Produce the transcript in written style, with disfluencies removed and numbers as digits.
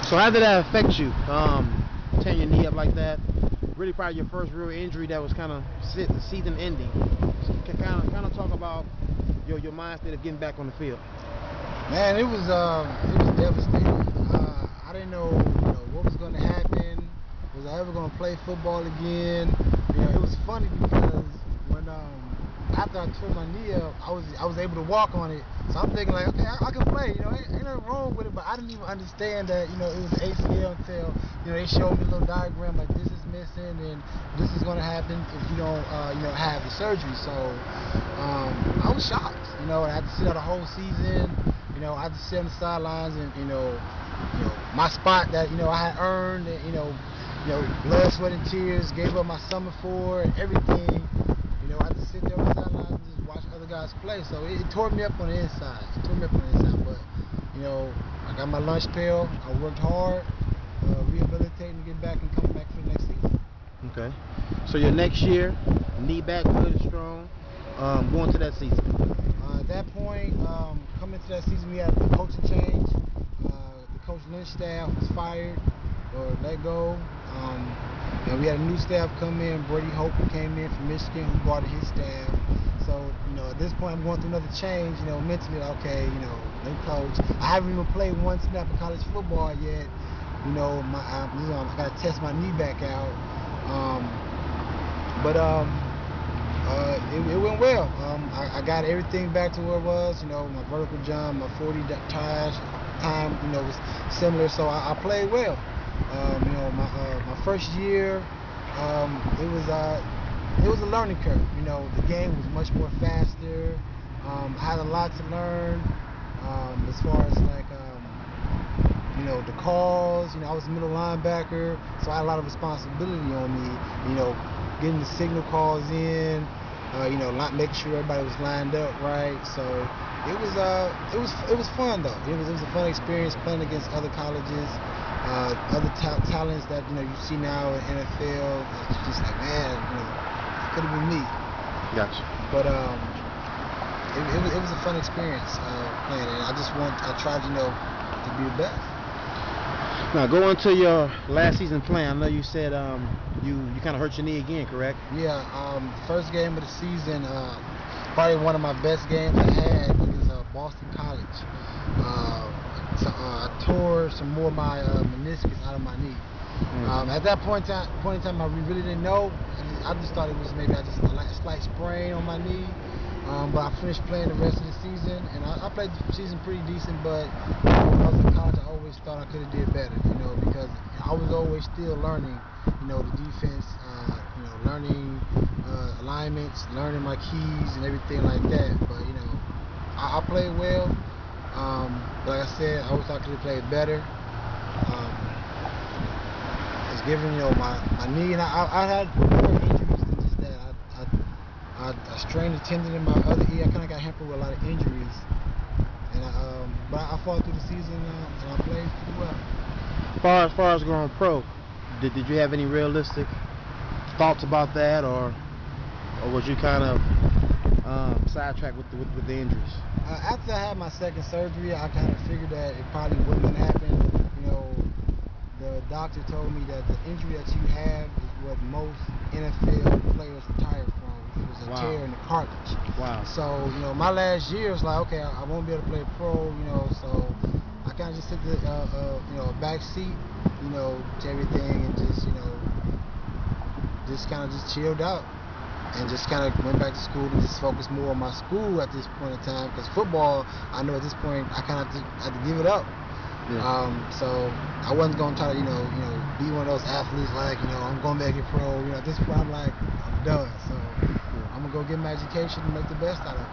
So how did that affect you? Tearing your knee up like that. Really, probably your first real injury that was kind of season ending. Kind of talk about your mindset of getting back on the field. Man, it was devastating. I didn't know, what was going to happen. Was I ever going to play football again? It was funny because when after I tore my knee up, I was able to walk on it. So I'm thinking like, okay, I can play. Ain't nothing wrong with it. But I didn't even understand that, it was ACL until they showed me a little diagram like this is missing and this is going to happen if you don't have the surgery. So I was shocked. I had to sit out a whole season. I had to sit on the sidelines and my spot that I had earned. And, blood, sweat, and tears. Gave up my summer for and everything. I had to sit there on the sidelines and just watch other guys play. So it tore me up on the inside. But I got my lunch pail. I worked hard, rehabilitating to get back and coming back for the next season. Okay. So your next year, knee back good and strong. Going to that season. At that point, coming to that season, we had the coaching change. The coach Lynch staff was fired or let go. And we had a new staff come in. Brady Hope came in from Michigan, who brought in his staff. So, at this point, I'm going through another change. Mentally, okay, new coach. I haven't even played one snap of college football yet. I got to test my knee back out. It went well. I got everything back to where it was. My vertical jump, my 40 time, was similar. So I played well. My first year, it was a learning curve. The game was much more faster. I had a lot to learn as far as the calls. I was a middle linebacker, so I had a lot of responsibility on me. Getting the signal calls in. Not making sure everybody was lined up right. So it was fun though. It was a fun experience playing against other colleges, other talents that you see now in NFL. It's just like, man, it could have been me. Gotcha. But it was a fun experience playing, and I tried to be the best. Now going to your last season plan, I know you said you kind of hurt your knee again, correct? Yeah. First game of the season, probably one of my best games I had against Boston College. I tore some more of my meniscus out of my knee. At that point in time, I really didn't know. I just thought it was maybe a slight sprain on my knee. But I finished playing the rest of the season, and I played the season pretty decent. But when I was in college, I always thought I could have did better, because I was always still learning, the defense, learning alignments, learning my keys and everything like that. But I played well. But like I said, I always thought I could have played better. It's given, my knee, and I had more injuries than just that. I strained a tendon in my other ear. I kind of got hampered with a lot of injuries, and but I fought through the season and I played pretty well. As far as going pro, did you have any realistic thoughts about that, or was you kind of sidetracked with the injuries? After I had my second surgery, I kind of figured that it probably wasn't going to happen. The doctor told me that the injury that you have is what most NFL players retire from. It was a tear in the cartilage. Wow. So, my last year was like, okay, I won't be able to play pro, so I kind of just took a back seat, to everything and just kind of just chilled out and just kind of went back to school and just focused more on my school at this point in time, because football, I know at this point, I kind of had to give it up. Yeah. So I wasn't going to try to, be one of those athletes like, I'm going to make it pro. At this point, I'm like, I'm done. So I'm going to go get my education and make the best out of it.